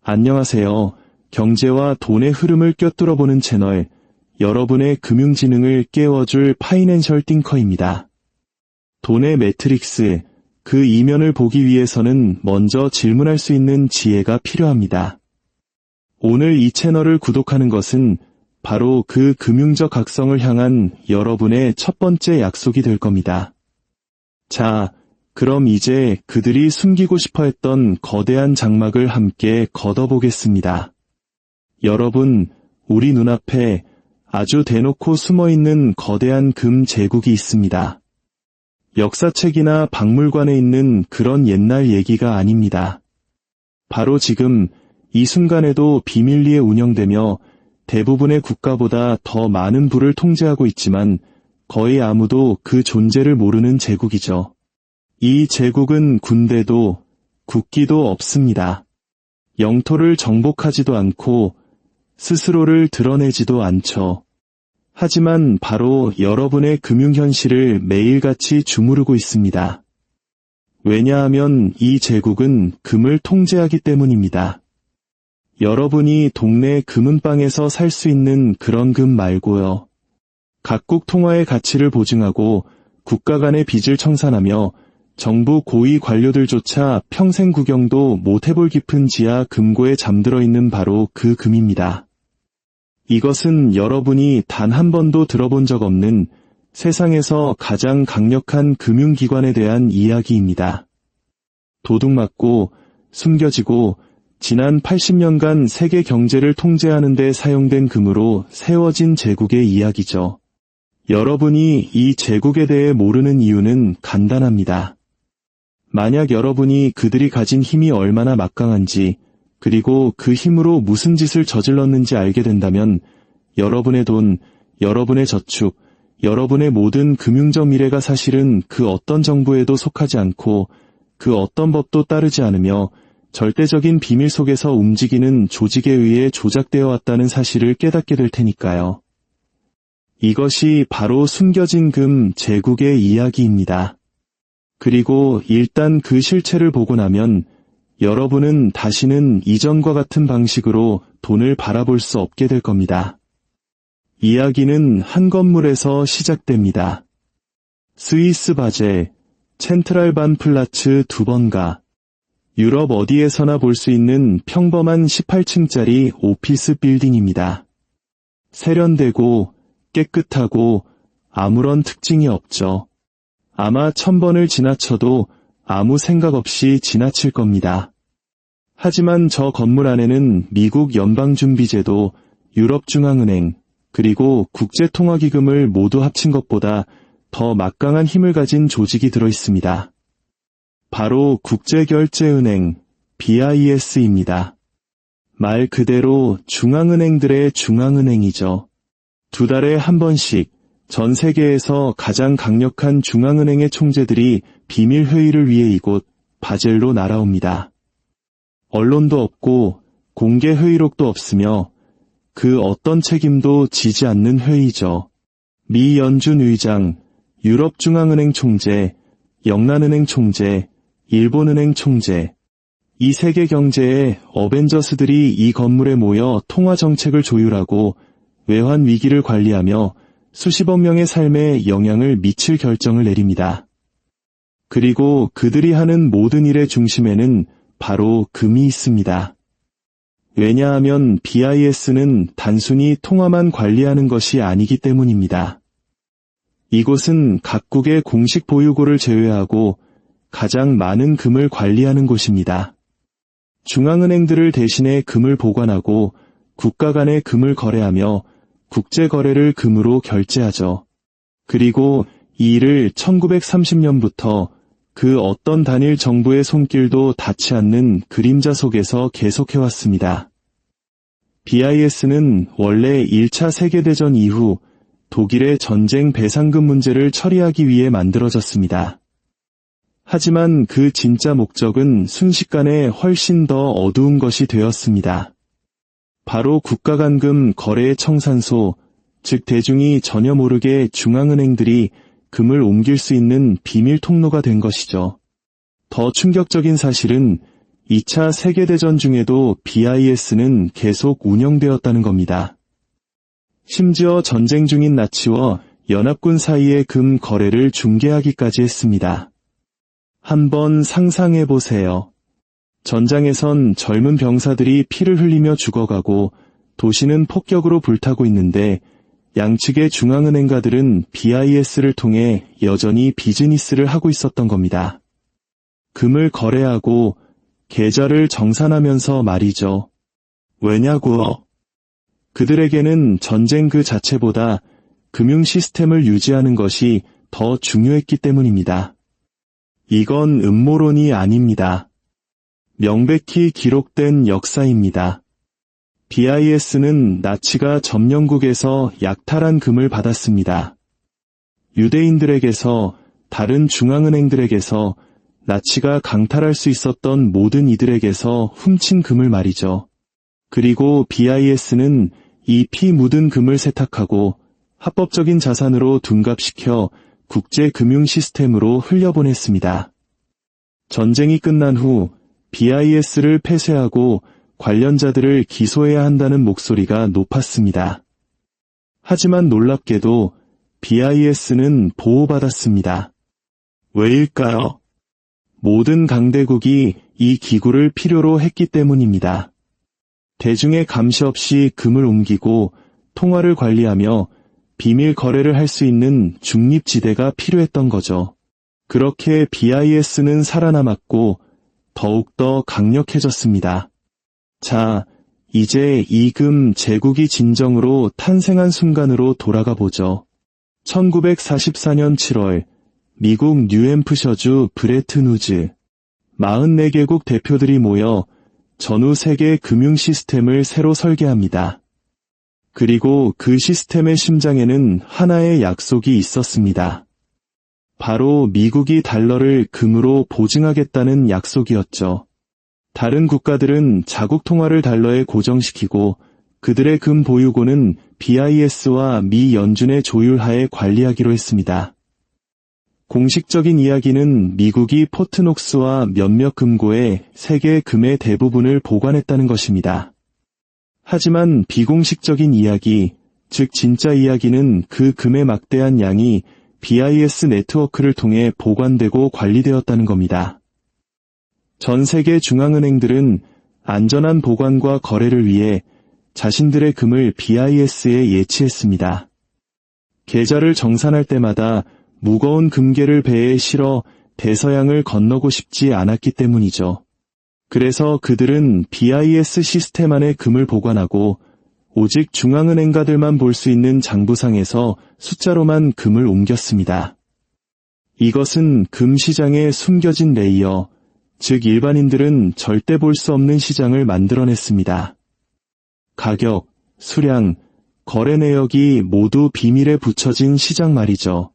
안녕하세요. 경제와 돈의 흐름을 꿰뚫어보는 채널, 여러분의 금융지능을 깨워줄 파이낸셜 띵커입니다. 돈의 매트릭스, 그 이면을 보기 위해서는 먼저 질문할 수 있는 지혜가 필요합니다. 오늘 이 채널을 구독하는 것은 바로 그 금융적 각성을 향한 여러분의 첫 번째 약속이 될 겁니다. 자, 그럼 이제 그들이 숨기고 싶어 했던 거대한 장막을 함께 걷어보겠습니다. 여러분, 우리 눈앞에 아주 대놓고 숨어있는 거대한 금 제국이 있습니다. 역사책이나 박물관에 있는 그런 옛날 얘기가 아닙니다. 바로 지금 이 순간에도 비밀리에 운영되며 대부분의 국가보다 더 많은 부를 통제하고 있지만 거의 아무도 그 존재를 모르는 제국이죠. 이 제국은 군대도 국기도 없습니다. 영토를 정복하지도 않고 스스로를 드러내지도 않죠. 하지만 바로 여러분의 금융현실을 매일같이 주무르고 있습니다. 왜냐하면 이 제국은 금을 통제하기 때문입니다. 여러분이 동네 금은방에서 살 수 있는 그런 금 말고요. 각국 통화의 가치를 보증하고 국가 간의 빚을 청산하며 정부 고위 관료들조차 평생 구경도 못해볼 깊은 지하 금고에 잠들어 있는 바로 그 금입니다. 이것은 여러분이 단 한 번도 들어본 적 없는 세상에서 가장 강력한 금융기관에 대한 이야기입니다. 도둑맞고 숨겨지고 지난 80년간 세계 경제를 통제하는 데 사용된 금으로 세워진 제국의 이야기죠. 여러분이 이 제국에 대해 모르는 이유는 간단합니다. 만약 여러분이 그들이 가진 힘이 얼마나 막강한지, 그리고 그 힘으로 무슨 짓을 저질렀는지 알게 된다면 여러분의 돈, 여러분의 저축, 여러분의 모든 금융적 미래가 사실은 그 어떤 정부에도 속하지 않고 그 어떤 법도 따르지 않으며 절대적인 비밀 속에서 움직이는 조직에 의해 조작되어 왔다는 사실을 깨닫게 될 테니까요. 이것이 바로 숨겨진 금 제국의 이야기입니다. 그리고 일단 그 실체를 보고 나면 여러분은 다시는 이전과 같은 방식으로 돈을 바라볼 수 없게 될 겁니다. 이야기는 한 건물에서 시작됩니다. 스위스 바젤, 첸트랄반 플라츠 2번가, 유럽 어디에서나 볼 수 있는 평범한 18층짜리 오피스 빌딩입니다. 세련되고 깨끗하고 아무런 특징이 없죠. 아마 1000번을 지나쳐도 아무 생각 없이 지나칠 겁니다. 하지만 저 건물 안에는 미국 연방준비제도, 유럽중앙은행, 그리고 국제통화기금을 모두 합친 것보다 더 막강한 힘을 가진 조직이 들어있습니다. 바로 국제결제은행, BIS입니다. 말 그대로 중앙은행들의 중앙은행이죠. 2달에 한 번씩 전 세계에서 가장 강력한 중앙은행의 총재들이 비밀회의를 위해 이곳 바젤로 날아옵니다. 언론도 없고 공개 회의록도 없으며 그 어떤 책임도 지지 않는 회의죠. 미 연준 의장, 유럽중앙은행 총재, 영란은행 총재, 일본은행 총재, 이 세계 경제의 어벤져스들이 이 건물에 모여 통화정책을 조율하고 외환 위기를 관리하며 수십억 명의 삶에 영향을 미칠 결정을 내립니다. 그리고 그들이 하는 모든 일의 중심에는 바로 금이 있습니다. 왜냐하면 BIS는 단순히 통화만 관리하는 것이 아니기 때문입니다. 이곳은 각국의 공식 보유고를 제외하고 가장 많은 금을 관리하는 곳입니다. 중앙은행들을 대신해 금을 보관하고 국가 간의 금을 거래하며 국제거래를 금으로 결제하죠. 그리고 이 일을 1930년부터 그 어떤 단일 정부의 손길도 닿지 않는 그림자 속에서 계속해왔습니다. BIS는 원래 1차 세계대전 이후 독일의 전쟁 배상금 문제를 처리하기 위해 만들어졌습니다. 하지만 그 진짜 목적은 순식간에 훨씬 더 어두운 것이 되었습니다. 바로 국가간금 거래의 청산소, 즉 대중이 전혀 모르게 중앙은행들이 금을 옮길 수 있는 비밀 통로가 된 것이죠. 더 충격적인 사실은 2차 세계대전 중에도 BIS는 계속 운영되었다는 겁니다. 심지어 전쟁 중인 나치와 연합군 사이의 금 거래를 중개하기까지 했습니다. 한번 상상해보세요. 전장에선 젊은 병사들이 피를 흘리며 죽어가고 도시는 폭격으로 불타고 있는데 양측의 중앙은행가들은 BIS를 통해 여전히 비즈니스를 하고 있었던 겁니다. 금을 거래하고 계좌를 정산하면서 말이죠. 왜냐고요? 그들에게는 전쟁 그 자체보다 금융 시스템을 유지하는 것이 더 중요했기 때문입니다. 이건 음모론이 아닙니다. 명백히 기록된 역사입니다. BIS는 나치가 점령국에서 약탈한 금을 받았습니다. 유대인들에게서, 다른 중앙은행들에게서, 나치가 강탈할 수 있었던 모든 이들에게서 훔친 금을 말이죠. 그리고 BIS는 이 피 묻은 금을 세탁하고 합법적인 자산으로 둔갑시켜 국제 금융 시스템으로 흘려보냈습니다. 전쟁이 끝난 후 BIS를 폐쇄하고 관련자들을 기소해야 한다는 목소리가 높았습니다. 하지만 놀랍게도 BIS는 보호받았습니다. 왜일까요? 모든 강대국이 이 기구를 필요로 했기 때문입니다. 대중의 감시 없이 금을 옮기고 통화를 관리하며 비밀 거래를 할 수 있는 중립지대가 필요했던 거죠. 그렇게 BIS는 살아남았고 더욱더 강력해졌습니다. 자, 이제 이 금 제국이 진정으로 탄생한 순간으로 돌아가 보죠. 1944년 7월 미국 뉴햄프셔주 브레튼우즈 44개국 대표들이 모여 전후 세계 금융 시스템을 새로 설계합니다. 그리고 그 시스템의 심장에는 하나의 약속이 있었습니다. 바로 미국이 달러를 금으로 보증하겠다는 약속이었죠. 다른 국가들은 자국 통화를 달러에 고정시키고 그들의 금 보유고는 BIS와 미 연준의 조율하에 관리하기로 했습니다. 공식적인 이야기는 미국이 포트녹스와 몇몇 금고에 세계 금의 대부분을 보관했다는 것입니다. 하지만 비공식적인 이야기, 즉 진짜 이야기는 그 금의 막대한 양이 BIS 네트워크를 통해 보관되고 관리되었다는 겁니다. 전 세계 중앙은행들은 안전한 보관과 거래를 위해 자신들의 금을 BIS에 예치했습니다. 계좌를 정산할 때마다 무거운 금괴를 배에 실어 대서양을 건너고 싶지 않았기 때문이죠. 그래서 그들은 BIS 시스템 안에 금을 보관하고 오직 중앙은행가들만 볼 수 있는 장부상에서 숫자로만 금을 옮겼습니다. 이것은 금 시장의 숨겨진 레이어, 즉 일반인들은 절대 볼 수 없는 시장을 만들어냈습니다. 가격, 수량, 거래 내역이 모두 비밀에 붙여진 시장 말이죠.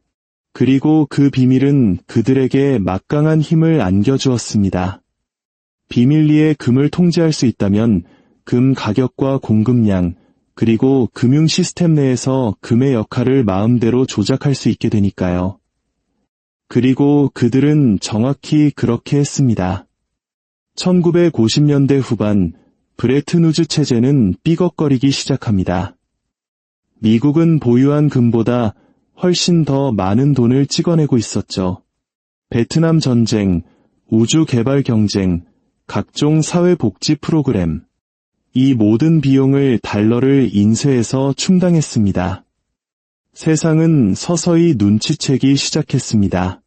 그리고 그 비밀은 그들에게 막강한 힘을 안겨주었습니다. 비밀리에 금을 통제할 수 있다면 금 가격과 공급량, 그리고 금융 시스템 내에서 금의 역할을 마음대로 조작할 수 있게 되니까요. 그리고 그들은 정확히 그렇게 했습니다. 1950년대 후반 브레튼우즈 체제는 삐걱거리기 시작합니다. 미국은 보유한 금보다 훨씬 더 많은 돈을 찍어내고 있었죠. 베트남 전쟁, 우주 개발 경쟁, 각종 사회복지 프로그램, 이 모든 비용을 달러를 인쇄해서 충당했습니다. 세상은 서서히 눈치채기 시작했습니다.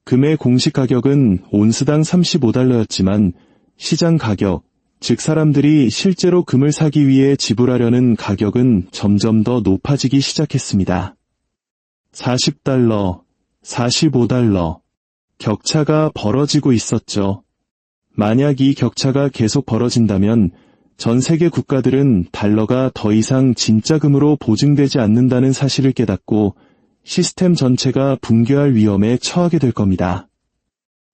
금의 공식 가격은 온스당 35달러였지만 시장 가격, 즉 사람들이 실제로 금을 사기 위해 지불하려는 가격은 점점 더 높아지기 시작했습니다. 40달러, 45달러, 격차가 벌어지고 있었죠. 만약 이 격차가 계속 벌어진다면 전 세계 국가들은 달러가 더 이상 진짜 금으로 보증되지 않는다는 사실을 깨닫고 시스템 전체가 붕괴할 위험에 처하게 될 겁니다.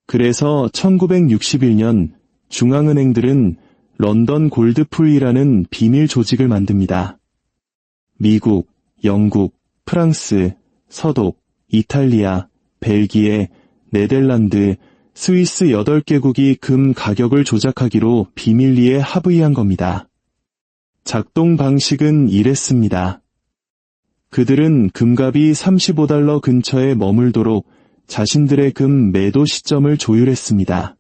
그래서 1961년 중앙은행들은 런던 골드풀이라는 비밀 조직을 만듭니다. 미국, 영국, 프랑스, 서독, 이탈리아, 벨기에, 네덜란드, 스위스 8개국이 금 가격을 조작하기로 비밀리에 합의한 겁니다. 작동 방식은 이랬습니다. 그들은 금값이 $35 근처에 머물도록 자신들의 금 매도 시점을 조율했습니다.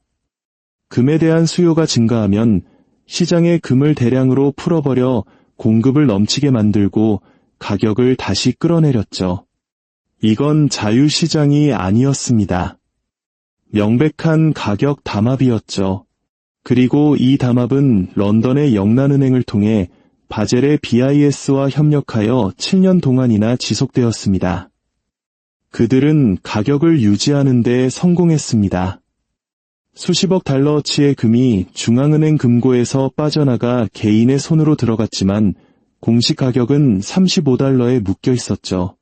금에 대한 수요가 증가하면 시장에 금을 대량으로 풀어버려 공급을 넘치게 만들고 가격을 다시 끌어내렸죠. 이건 자유시장이 아니었습니다. 명백한 가격 담합이었죠. 그리고 이 담합은 런던의 영란은행을 통해 바젤의 BIS와 협력하여 7년 동안이나 지속되었습니다. 그들은 가격을 유지하는 데 성공했습니다. 수십억 달러어치의 금이 중앙은행 금고에서 빠져나가 개인의 손으로 들어갔지만 공식 가격은 $35에 묶여 있었죠.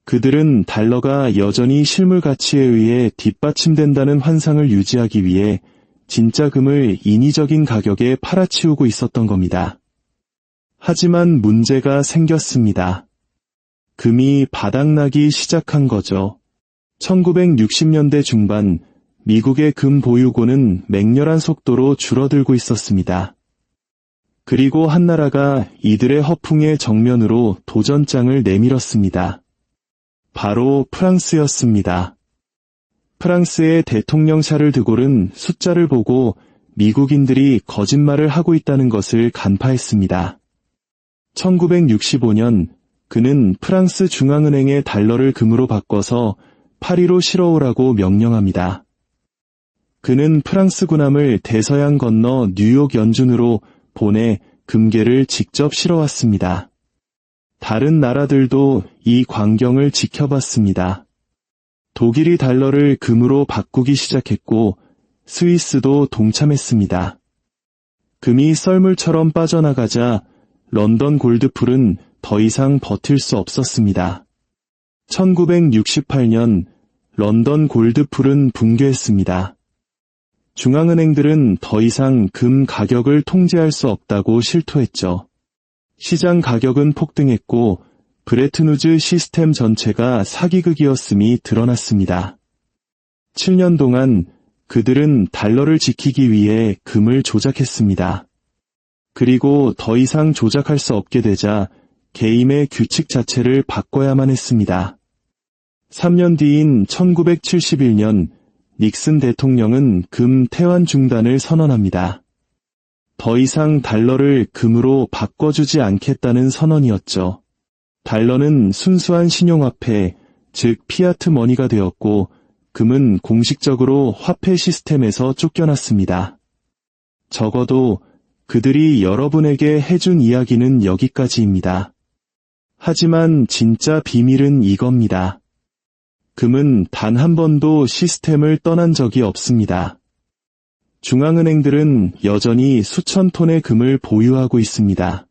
그들은 달러가 여전히 실물 가치에 의해 뒷받침된다는 환상을 유지하기 위해 진짜 금을 인위적인 가격에 팔아치우고 있었던 겁니다. 하지만 문제가 생겼습니다. 금이 바닥나기 시작한 거죠. 1960년대 중반 미국의 금 보유고는 맹렬한 속도로 줄어들고 있었습니다. 그리고 한 나라가 이들의 허풍의 정면으로 도전장을 내밀었습니다. 바로 프랑스였습니다. 프랑스의 대통령 샤를 드골은 숫자를 보고 미국인들이 거짓말을 하고 있다는 것을 간파했습니다. 1965년 그는 프랑스 중앙은행의 달러를 금으로 바꿔서 파리로 실어오라고 명령합니다. 그는 프랑스 군함을 대서양 건너 뉴욕 연준으로 보내 금괴를 직접 실어왔습니다. 다른 나라들도 이 광경을 지켜봤습니다. 독일이 달러를 금으로 바꾸기 시작했고 스위스도 동참했습니다. 금이 썰물처럼 빠져나가자 런던 골드풀은 더 이상 버틸 수 없었습니다. 1968년 런던 골드풀은 붕괴했습니다. 중앙은행들은 더 이상 금 가격을 통제할 수 없다고 실토했죠. 시장 가격은 폭등했고 브레튼우즈 시스템 전체가 사기극이었음이 드러났습니다. 7년 동안 그들은 달러를 지키기 위해 금을 조작했습니다. 그리고 더 이상 조작할 수 없게 되자 게임의 규칙 자체를 바꿔야만 했습니다. 3년 뒤인 1971년 닉슨 대통령은 금 태환 중단을 선언합니다. 더 이상 달러를 금으로 바꿔주지 않겠다는 선언이었죠. 달러는 순수한 신용화폐, 즉 피아트 머니가 되었고 금은 공식적으로 화폐 시스템에서 쫓겨났습니다. 적어도 그들이 여러분에게 해준 이야기는 여기까지입니다. 하지만 진짜 비밀은 이겁니다. 금은 단 한 번도 시스템을 떠난 적이 없습니다. 중앙은행들은 여전히 수천 톤의 금을 보유하고 있습니다.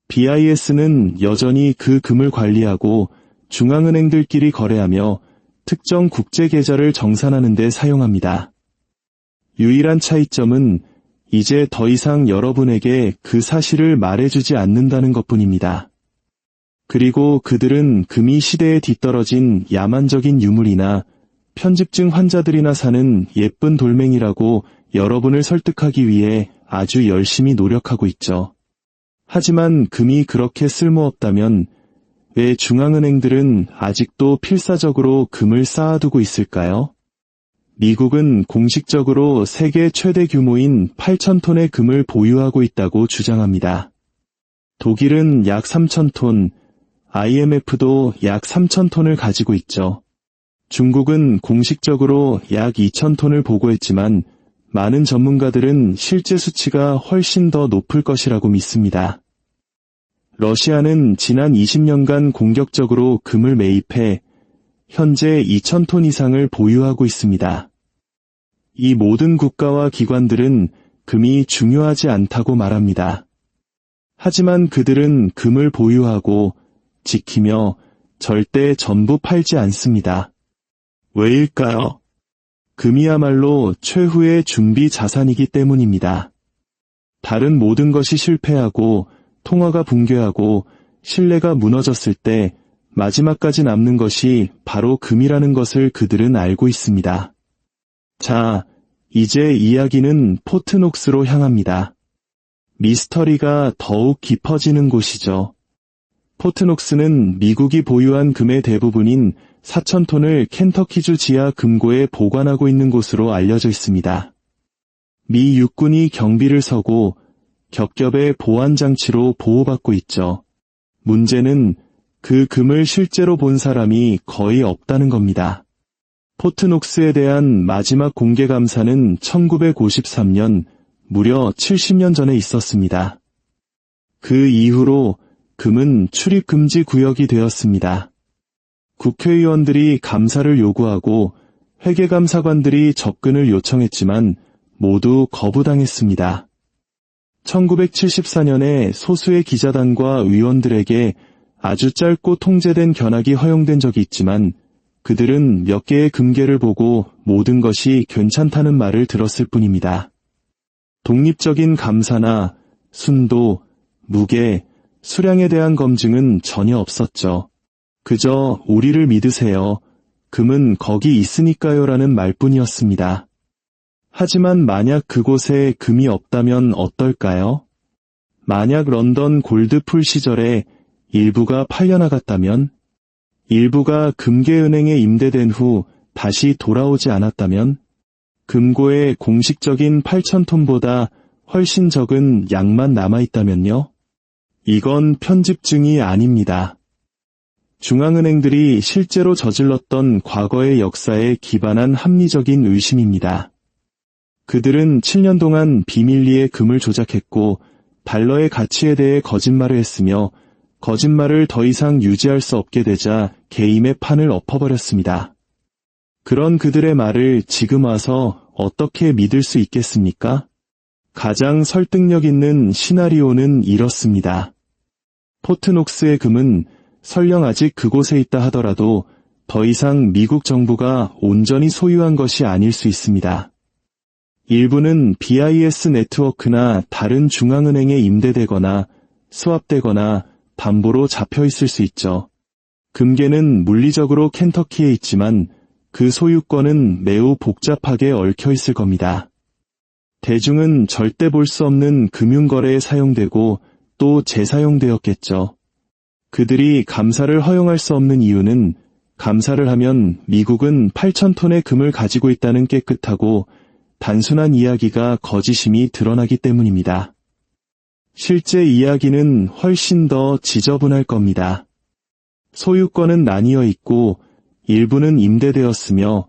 BIS는 여전히 그 금을 관리하고 중앙은행들끼리 거래하며 특정 국제계좌를 정산하는 데 사용합니다. 유일한 차이점은 이제 더 이상 여러분에게 그 사실을 말해주지 않는다는 것뿐입니다. 그리고 그들은 금이 시대에 뒤떨어진 야만적인 유물이나 편집증 환자들이나 사는 예쁜 돌멩이라고 여러분을 설득하기 위해 아주 열심히 노력하고 있죠. 하지만 금이 그렇게 쓸모없다면 왜 중앙은행들은 아직도 필사적으로 금을 쌓아두고 있을까요? 미국은 공식적으로 세계 최대 규모인 8,000톤의 금을 보유하고 있다고 주장합니다. 독일은 약 3,000톤, IMF도 약 3,000톤을 가지고 있죠. 중국은 공식적으로 약 2,000톤을 보고했지만 많은 전문가들은 실제 수치가 훨씬 더 높을 것이라고 믿습니다. 러시아는 지난 20년간 공격적으로 금을 매입해 현재 2,000톤 이상을 보유하고 있습니다. 이 모든 국가와 기관들은 금이 중요하지 않다고 말합니다. 하지만 그들은 금을 보유하고 지키며 절대 전부 팔지 않습니다. 왜일까요? 금이야말로 최후의 준비 자산이기 때문입니다. 다른 모든 것이 실패하고 통화가 붕괴하고 신뢰가 무너졌을 때 마지막까지 남는 것이 바로 금이라는 것을 그들은 알고 있습니다. 자, 이제 이야기는 포트녹스로 향합니다. 미스터리가 더욱 깊어지는 곳이죠. 포트녹스는 미국이 보유한 금의 대부분인 4,000톤을 켄터키주 지하 금고에 보관하고 있는 곳으로 알려져 있습니다. 미 육군이 경비를 서고 겹겹의 보안장치로 보호받고 있죠. 문제는 그 금을 실제로 본 사람이 거의 없다는 겁니다. 포트녹스에 대한 마지막 공개 감사는 1953년, 무려 70년 전에 있었습니다. 그 이후로 금은 출입금지 구역이 되었습니다. 국회의원들이 감사를 요구하고 회계감사관들이 접근을 요청했지만 모두 거부당했습니다. 1974년에 소수의 기자단과 의원들에게 아주 짧고 통제된 견학이 허용된 적이 있지만 그들은 몇 개의 금괴를 보고 모든 것이 괜찮다는 말을 들었을 뿐입니다. 독립적인 감사나 순도, 무게, 수량에 대한 검증은 전혀 없었죠. 그저 우리를 믿으세요. 금은 거기 있으니까요 라는 말뿐이었습니다. 하지만 만약 그곳에 금이 없다면 어떨까요? 만약 런던 골드풀 시절에 일부가 팔려나갔다면? 일부가 금괴은행에 임대된 후 다시 돌아오지 않았다면? 금고에 공식적인 8,000톤보다 훨씬 적은 양만 남아있다면요? 이건 편집증이 아닙니다. 중앙은행들이 실제로 저질렀던 과거의 역사에 기반한 합리적인 의심입니다. 그들은 7년 동안 비밀리에 금을 조작했고 달러의 가치에 대해 거짓말을 했으며 거짓말을 더 이상 유지할 수 없게 되자 게임의 판을 엎어버렸습니다. 그런 그들의 말을 지금 와서 어떻게 믿을 수 있겠습니까? 가장 설득력 있는 시나리오는 이렇습니다. 포트녹스의 금은 설령 아직 그곳에 있다 하더라도 더 이상 미국 정부가 온전히 소유한 것이 아닐 수 있습니다. 일부는 BIS 네트워크나 다른 중앙은행에 임대되거나 수합되거나 담보로 잡혀 있을 수 있죠. 금괴는 물리적으로 켄터키에 있지만 그 소유권은 매우 복잡하게 얽혀 있을 겁니다. 대중은 절대 볼 수 없는 금융거래에 사용되고 또 재사용되었겠죠. 그들이 감사를 허용할 수 없는 이유는 감사를 하면 미국은 8,000톤의 금을 가지고 있다는 깨끗하고 단순한 이야기가 거짓임이 드러나기 때문입니다. 실제 이야기는 훨씬 더 지저분할 겁니다. 소유권은 나뉘어 있고 일부는 임대되었으며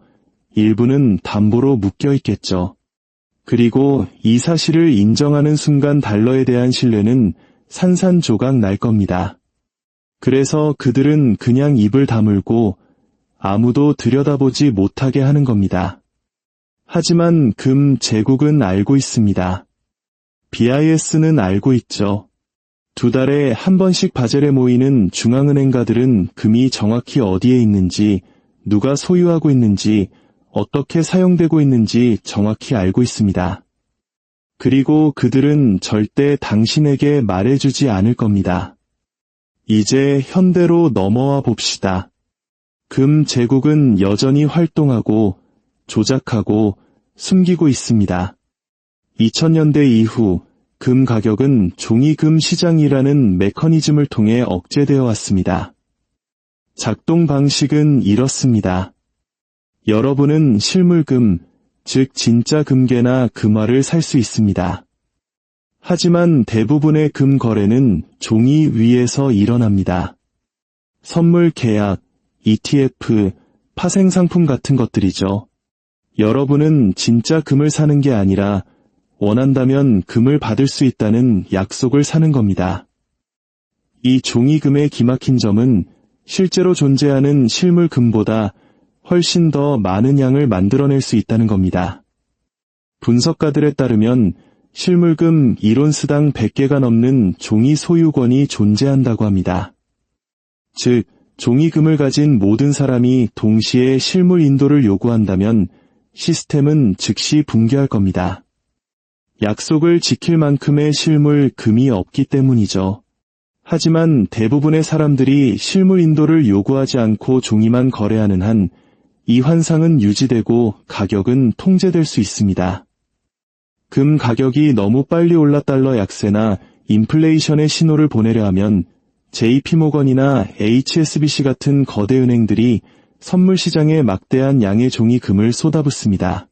일부는 담보로 묶여 있겠죠. 그리고 이 사실을 인정하는 순간 달러에 대한 신뢰는 산산조각 날 겁니다. 그래서 그들은 그냥 입을 다물고 아무도 들여다보지 못하게 하는 겁니다. 하지만 금 제국은 알고 있습니다. BIS는 알고 있죠. 두 달에 한 번씩 바젤에 모이는 중앙은행가들은 금이 정확히 어디에 있는지, 누가 소유하고 있는지, 어떻게 사용되고 있는지 정확히 알고 있습니다. 그리고 그들은 절대 당신에게 말해주지 않을 겁니다. 이제 현대로 넘어와 봅시다. 금 제국은 여전히 활동하고 조작하고 숨기고 있습니다. 2000년대 이후 금 가격은 종이금 시장이라는 메커니즘을 통해 억제되어 왔습니다. 작동 방식은 이렇습니다. 여러분은 실물금, 즉 진짜 금괴나 금화를 살 수 있습니다. 하지만 대부분의 금 거래는 종이 위에서 일어납니다. 선물 계약, ETF, 파생상품 같은 것들이죠. 여러분은 진짜 금을 사는 게 아니라 원한다면 금을 받을 수 있다는 약속을 사는 겁니다. 이 종이금의 기막힌 점은 실제로 존재하는 실물금보다 훨씬 더 많은 양을 만들어낼 수 있다는 겁니다. 분석가들에 따르면 실물금 1온스당 100개가 넘는 종이 소유권이 존재한다고 합니다. 즉, 종이금을 가진 모든 사람이 동시에 실물 인도를 요구한다면 시스템은 즉시 붕괴할 겁니다. 약속을 지킬 만큼의 실물 금이 없기 때문이죠. 하지만 대부분의 사람들이 실물 인도를 요구하지 않고 종이만 거래하는 한 이 환상은 유지되고 가격은 통제될 수 있습니다. 금 가격이 너무 빨리 올라 달러 약세나 인플레이션의 신호를 보내려 하면 JP모건이나 HSBC 같은 거대 은행들이 선물 시장에 막대한 양의 종이 금을 쏟아붓습니다.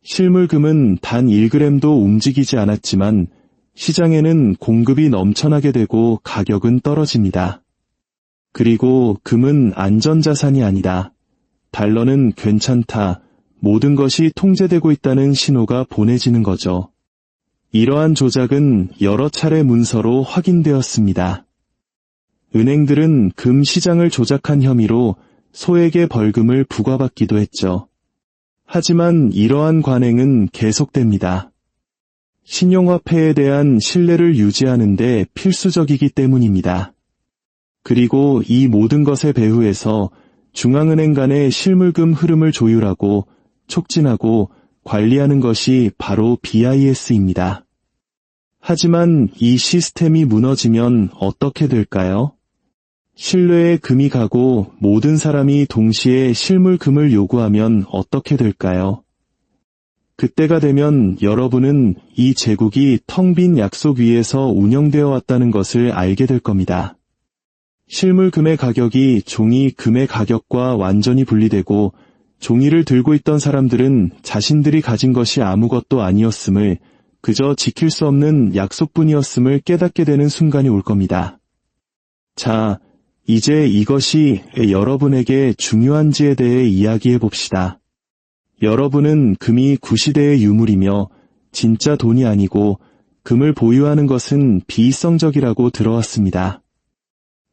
실물금은 단 1g도 움직이지 않았지만 시장에는 공급이 넘쳐나게 되고 가격은 떨어집니다. 그리고 금은 안전자산이 아니다. 달러는 괜찮다. 모든 것이 통제되고 있다는 신호가 보내지는 거죠. 이러한 조작은 여러 차례 문서로 확인되었습니다. 은행들은 금 시장을 조작한 혐의로 소액의 벌금을 부과받기도 했죠. 하지만 이러한 관행은 계속됩니다. 신용화폐에 대한 신뢰를 유지하는 데 필수적이기 때문입니다. 그리고 이 모든 것의 배후에서 중앙은행 간의 실물금 흐름을 조율하고 촉진하고 관리하는 것이 바로 BIS입니다. 하지만 이 시스템이 무너지면 어떻게 될까요? 신뢰에 금이 가고 모든 사람이 동시에 실물금을 요구하면 어떻게 될까요? 그때가 되면 여러분은 이 제국이 텅 빈 약속 위에서 운영되어 왔다는 것을 알게 될 겁니다. 실물금의 가격이 종이 금의 가격과 완전히 분리되고 종이를 들고 있던 사람들은 자신들이 가진 것이 아무것도 아니었음을, 그저 지킬 수 없는 약속뿐이었음을 깨닫게 되는 순간이 올 겁니다. 자, 이제 이것이 여러분에게 중요한지에 대해 이야기해 봅시다. 여러분은 금이 구시대의 유물이며 진짜 돈이 아니고 금을 보유하는 것은 비이성적이라고 들어왔습니다.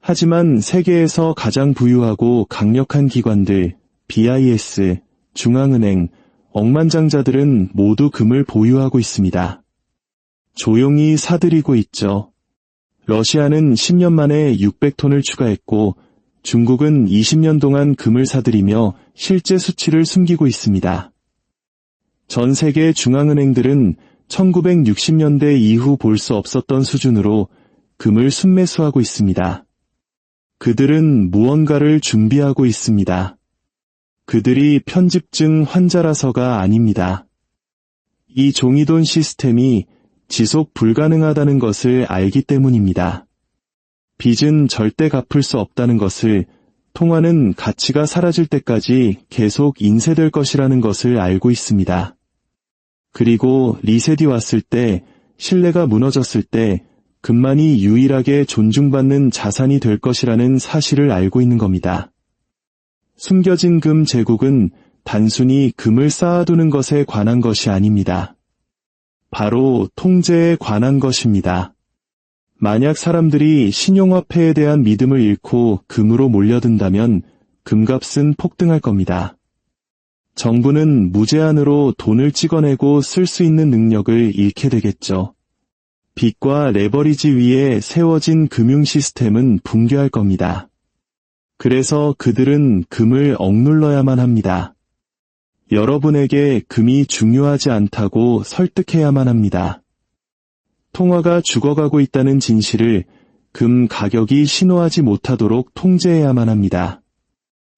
하지만 세계에서 가장 부유하고 강력한 기관들, BIS, 중앙은행, 억만장자들은 모두 금을 보유하고 있습니다. 조용히 사들이고 있죠. 러시아는 10년 만에 600톤을 추가했고 중국은 20년 동안 금을 사들이며 실제 수치를 숨기고 있습니다. 전 세계 중앙은행들은 1960년대 이후 볼 수 없었던 수준으로 금을 순매수하고 있습니다. 그들은 무언가를 준비하고 있습니다. 그들이 편집증 환자라서가 아닙니다. 이 종이돈 시스템이 지속 불가능하다는 것을 알기 때문입니다. 빚은 절대 갚을 수 없다는 것을, 통화는 가치가 사라질 때까지 계속 인쇄될 것이라는 것을 알고 있습니다. 그리고 리셋이 왔을 때, 신뢰가 무너졌을 때 금만이 유일하게 존중받는 자산이 될 것이라는 사실을 알고 있는 겁니다. 숨겨진 금 제국은 단순히 금을 쌓아두는 것에 관한 것이 아닙니다. 바로 통제에 관한 것입니다. 만약 사람들이 신용화폐에 대한 믿음을 잃고 금으로 몰려든다면 금값은 폭등할 겁니다. 정부는 무제한으로 돈을 찍어내고 쓸 수 있는 능력을 잃게 되겠죠. 빚과 레버리지 위에 세워진 금융 시스템은 붕괴할 겁니다. 그래서 그들은 금을 억눌러야만 합니다. 여러분에게 금이 중요하지 않다고 설득해야만 합니다. 통화가 죽어가고 있다는 진실을 금 가격이 신호하지 못하도록 통제해야만 합니다.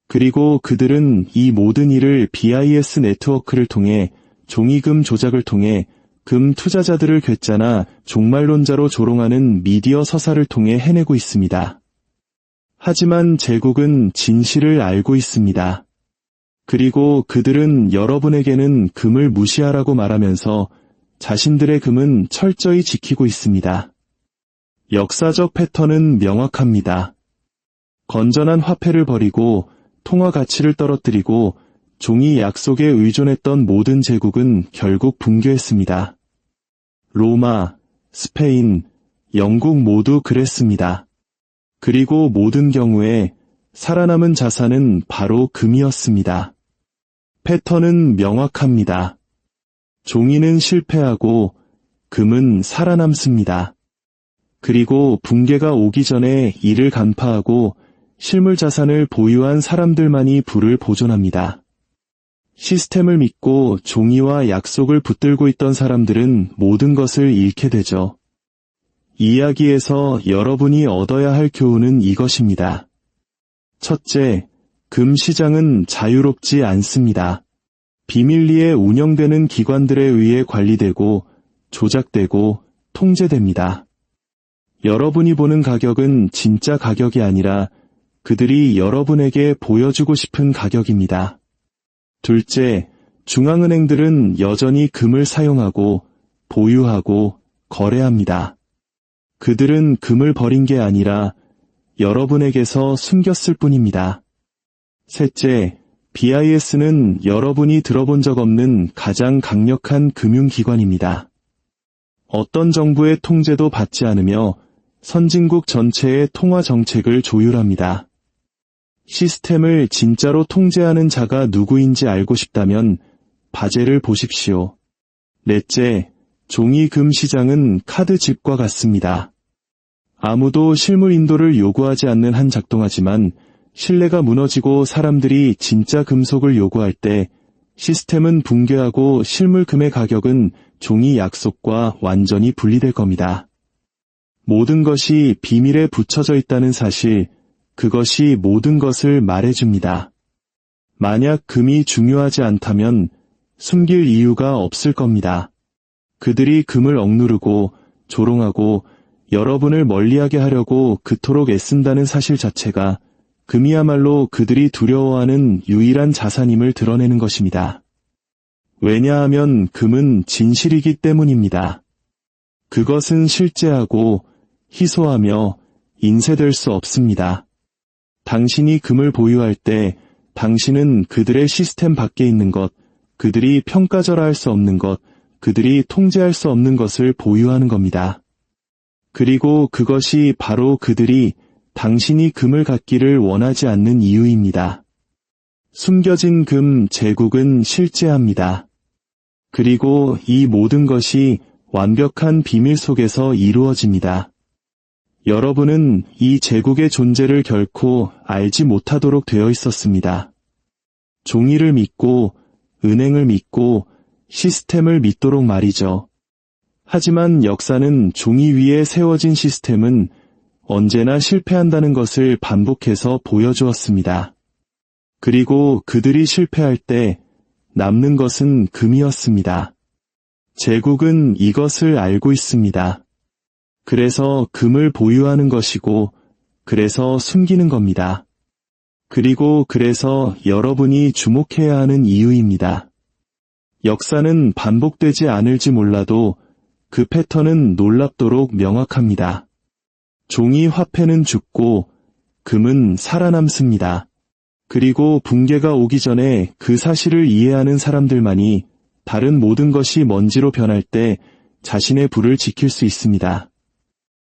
그리고 그들은 이 모든 일을 BIS 네트워크를 통해 종이금 조작을 통해 금 투자자들을 괴짜나 종말론자로 조롱하는 미디어 서사를 통해 해내고 있습니다. 하지만 제국은 진실을 알고 있습니다. 그리고 그들은 여러분에게는 금을 무시하라고 말하면서 자신들의 금은 철저히 지키고 있습니다. 역사적 패턴은 명확합니다. 건전한 화폐를 버리고 통화 가치를 떨어뜨리고 종이 약속에 의존했던 모든 제국은 결국 붕괴했습니다. 로마, 스페인, 영국 모두 그랬습니다. 그리고 모든 경우에 살아남은 자산은 바로 금이었습니다. 패턴은 명확합니다. 종이는 실패하고 금은 살아남습니다. 그리고 붕괴가 오기 전에 이를 간파하고 실물 자산을 보유한 사람들만이 부를 보존합니다. 시스템을 믿고 종이와 약속을 붙들고 있던 사람들은 모든 것을 잃게 되죠. 이 이야기에서 여러분이 얻어야 할 교훈은 이것입니다. 첫째, 금 시장은 자유롭지 않습니다. 비밀리에 운영되는 기관들에 의해 관리되고 조작되고 통제됩니다. 여러분이 보는 가격은 진짜 가격이 아니라 그들이 여러분에게 보여주고 싶은 가격입니다. 둘째, 중앙은행들은 여전히 금을 사용하고 보유하고 거래합니다. 그들은 금을 버린 게 아니라 여러분에게서 숨겼을 뿐입니다. 셋째, BIS는 여러분이 들어본 적 없는 가장 강력한 금융기관입니다. 어떤 정부의 통제도 받지 않으며 선진국 전체의 통화 정책을 조율합니다. 시스템을 진짜로 통제하는 자가 누구인지 알고 싶다면 바젤을 보십시오. 넷째, 종이금 시장은 카드집과 같습니다. 아무도 실물 인도를 요구하지 않는 한 작동하지만 신뢰가 무너지고 사람들이 진짜 금속을 요구할 때 시스템은 붕괴하고 실물금의 가격은 종이 약속과 완전히 분리될 겁니다. 모든 것이 비밀에 붙여져 있다는 사실, 그것이 모든 것을 말해줍니다. 만약 금이 중요하지 않다면 숨길 이유가 없을 겁니다. 그들이 금을 억누르고 조롱하고 여러분을 멀리하게 하려고 그토록 애쓴다는 사실 자체가 금이야말로 그들이 두려워하는 유일한 자산임을 드러내는 것입니다. 왜냐하면 금은 진실이기 때문입니다. 그것은 실제하고 희소하며 인쇄될 수 없습니다. 당신이 금을 보유할 때 당신은 그들의 시스템 밖에 있는 것, 그들이 평가절하할 수 없는 것, 그들이 통제할 수 없는 것을 보유하는 겁니다. 그리고 그것이 바로 그들이 당신이 금을 갖기를 원하지 않는 이유입니다. 숨겨진 금 제국은 실제합니다. 그리고 이 모든 것이 완벽한 비밀 속에서 이루어집니다. 여러분은 이 제국의 존재를 결코 알지 못하도록 되어 있었습니다. 종이를 믿고, 은행을 믿고, 시스템을 믿도록 말이죠. 하지만 역사는 종이 위에 세워진 시스템은 언제나 실패한다는 것을 반복해서 보여주었습니다. 그리고 그들이 실패할 때 남는 것은 금이었습니다. 제국은 이것을 알고 있습니다. 그래서 금을 보유하는 것이고, 그래서 숨기는 겁니다. 그리고 그래서 여러분이 주목해야 하는 이유입니다. 역사는 반복되지 않을지 몰라도 그 패턴은 놀랍도록 명확합니다. 종이 화폐는 죽고 금은 살아남습니다. 그리고 붕괴가 오기 전에 그 사실을 이해하는 사람들만이 다른 모든 것이 먼지로 변할 때 자신의 부를 지킬 수 있습니다.